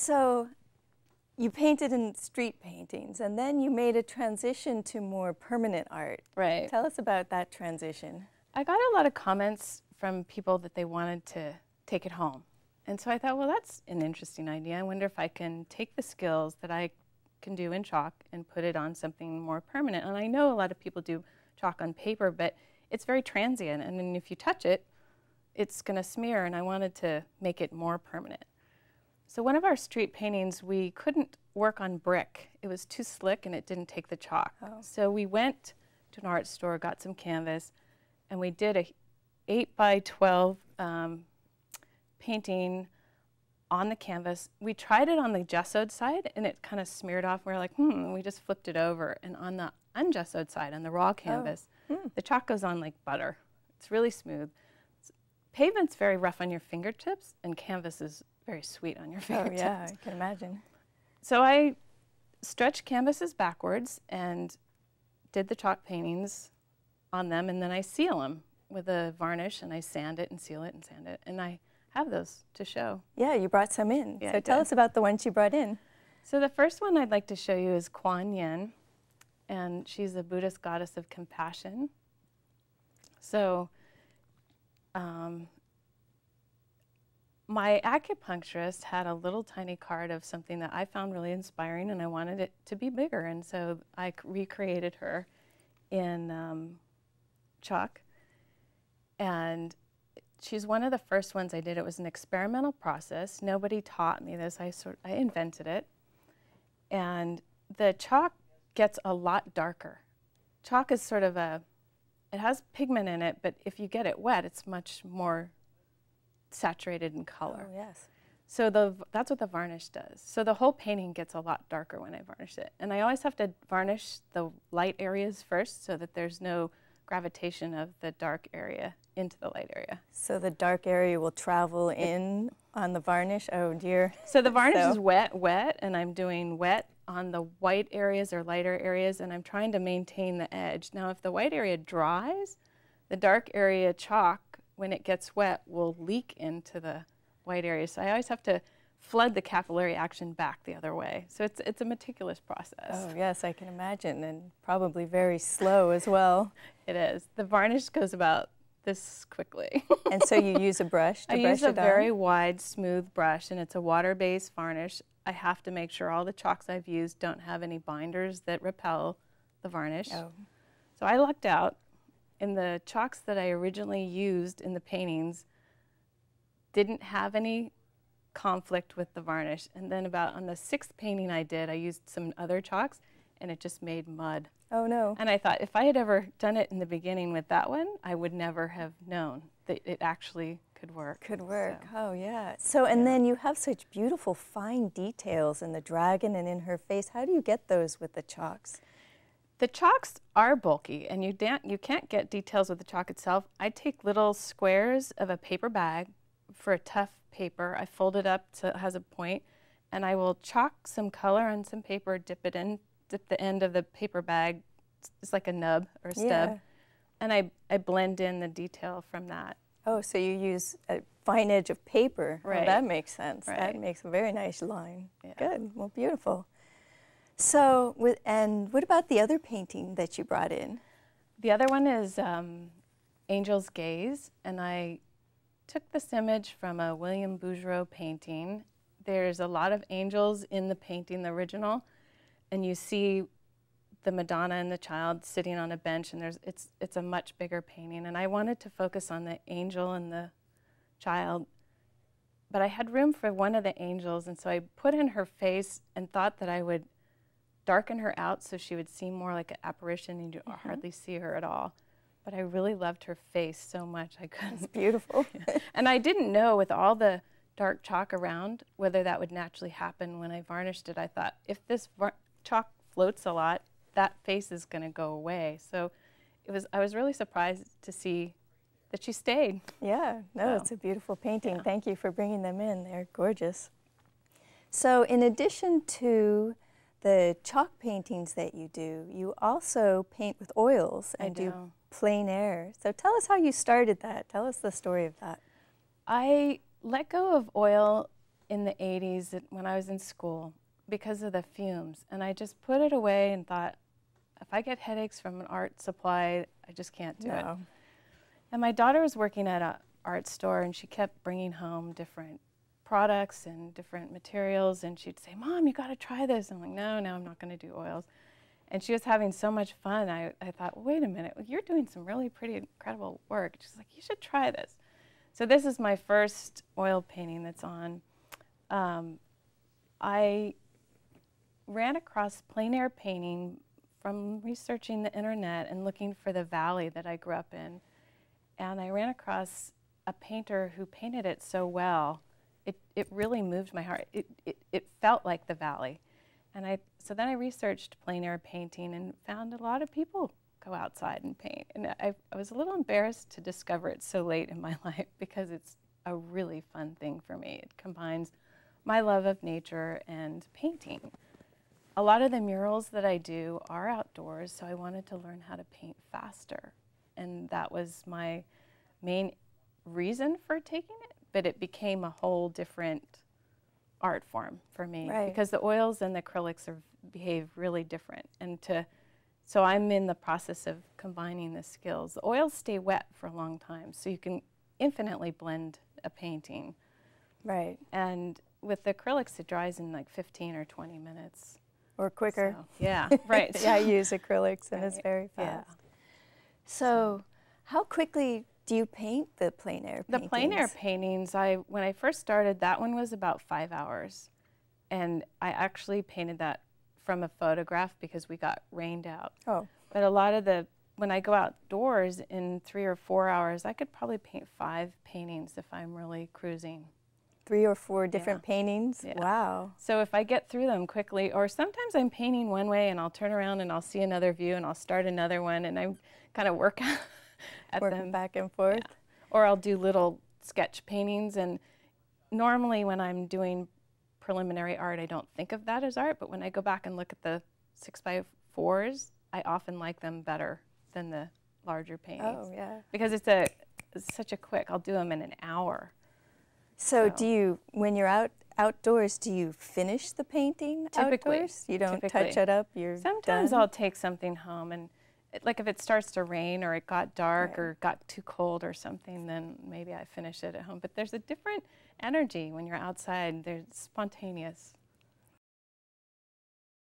So you painted in street paintings, and then you made a transition to more permanent art. Right. Tell us about that transition. I got a lot of comments from people that they wanted to take it home. And so I thought, well, that's an interesting idea. I wonder if I can take the skills that I can do in chalk and put it on something more permanent. And I know a lot of people do chalk on paper, but it's very transient. And then if you touch it, it's going to smear. And I wanted to make it more permanent. So one of our street paintings, we couldn't work on brick. It was too slick and it didn't take the chalk. Oh. So we went to an art store, got some canvas, and we did a 8 by 12 painting on the canvas. We tried it on the gessoed side and it kind of smeared off. We were like, and we just flipped it over. And on the ungessoed side, on the raw canvas, the chalk goes on like butter. It's really smooth. Pavement's very rough on your fingertips, and canvas is very sweet on your fingertips. Oh yeah, I can imagine. So I stretched canvases backwards and did the chalk paintings on them, and then I seal them with a varnish, and I sand it and seal it and sand it, and I have those to show. Yeah, you brought some in. Yeah, so tell us about the ones you brought in. So the first one I'd like to show you is Kuan Yin, and she's a Buddhist goddess of compassion. So my acupuncturist had a little tiny card of something that I found really inspiring, and I wanted it to be bigger, and so I recreated her in chalk. And she's one of the first ones I did. It was an experimental process. Nobody taught me this. I invented it. And the chalk gets a lot darker. Chalk is sort of it has pigment in it, but if you get it wet, it's much more saturated in color. Oh, yes. So that's what the varnish does. So the whole painting gets a lot darker when I varnish it. And I always have to varnish the light areas first so that there's no gravitation of the dark area into the light area. So the dark area will travel in on the varnish? Oh dear. So the varnish is wet, and I'm doing wet on the white areas or lighter areas, and I'm trying to maintain the edge. Now if the white area dries, the dark area chalk, when it gets wet, will leak into the white area. So I always have to flood the capillary action back the other way. So it's a meticulous process. Oh yes, I can imagine, and probably very slow as well. It is. The varnish goes about this quickly. And so you use a brush to brush it on? I use a very wide, smooth brush, and it's a water-based varnish. I have to make sure all the chalks I've used don't have any binders that repel the varnish. Oh. So I lucked out. In the chalks that I originally used in the paintings didn't have any conflict with the varnish. And then on the 6th painting I did, I used some other chalks, and it just made mud. Oh no. And I thought if I had ever done it in the beginning with that one, I would never have known that it actually could work. Could work. So. Oh yeah. So and then you have such beautiful fine details in the dragon and in her face. How do you get those with the chalks? The chalks are bulky, and you can't get details with the chalk itself. I take little squares of a paper bag for a tough paper. I fold it up so it has a point, and I will chalk some color on some paper, dip the end of the paper bag, it's like a nub or a stub, and I blend in the detail from that. Oh, so you use a fine edge of paper. Right. Oh, that makes sense. Right. That makes a very nice line. Yeah. Good. Well, beautiful. So, and what about the other painting that you brought in? The other one is Angel's Gaze, and I took this image from a William Bouguereau painting. There's a lot of angels in the painting, the original, and you see the Madonna and the child sitting on a bench, and it's a much bigger painting. And I wanted to focus on the angel and the child, but I had room for one of the angels, and so I put in her face and thought that I would darken her out so she would seem more like an apparition and you hardly see her at all. But I really loved her face so much I couldn't. It's beautiful. And I didn't know with all the dark chalk around whether that would naturally happen when I varnished it. I thought if this chalk floats a lot, that face is going to go away. So I was really surprised to see that she stayed. Yeah, no, it's a beautiful painting. Yeah. Thank you for bringing them in. They're gorgeous. So in addition to the chalk paintings that you do, you also paint with oils and do plein air. So tell us how you started that. Tell us the story of that. I let go of oil in the 80s when I was in school because of the fumes. And I just put it away and thought, if I get headaches from an art supply, I just can't do it. And my daughter was working at an art store, and she kept bringing home different products and different materials, and she'd say, Mom, you got to try this. I'm like, no, I'm not going to do oils. And she was having so much fun. I thought, well, wait a minute, you're doing some really pretty incredible work. She's like, you should try this. So this is my first oil painting that's on. I ran across plein air painting from researching the internet and looking for the valley that I grew up in. And I ran across a painter who painted it so well. It really moved my heart. It felt like the valley. And so then I researched plein air painting and found a lot of people go outside and paint. And I was a little embarrassed to discover it so late in my life because it's a really fun thing for me. It combines my love of nature and painting. A lot of the murals that I do are outdoors, so I wanted to learn how to paint faster. And that was my main reason for taking it, but it became a whole different art form for me because the oils and the acrylics behave really different. And so I'm in the process of combining the skills. The oils stay wet for a long time, so you can infinitely blend a painting. Right. And with the acrylics, it dries in like 15 or 20 minutes. Or quicker. So, yeah, right. Yeah, I use acrylics, and it's very fast. Yeah. So how quickly do you paint the plein air paintings? The plein air paintings, when I first started, that one was about 5 hours. And I actually painted that from a photograph because we got rained out. Oh. But a lot of when I go outdoors in 3 or 4 hours, I could probably paint 5 paintings if I'm really cruising. 3 or 4 different paintings? Yeah. Wow. So if I get through them quickly, or sometimes I'm painting one way and I'll turn around and I'll see another view and I'll start another one and I kind of work at them back and forth. Yeah. Or I'll do little sketch paintings, and normally when I'm doing preliminary art, I don't think of that as art, but when I go back and look at the 6x4s, I often like them better than the larger paintings. Oh, yeah. Because it's such a quick, I'll do them in an hour. So do you, when you're outdoors, do you finish the painting outdoors? You don't touch it up, you're Sometimes done? I'll take something home, and like if it starts to rain or it got dark or got too cold or something, then maybe I finish it at home. But there's a different energy when you're outside. There's spontaneous.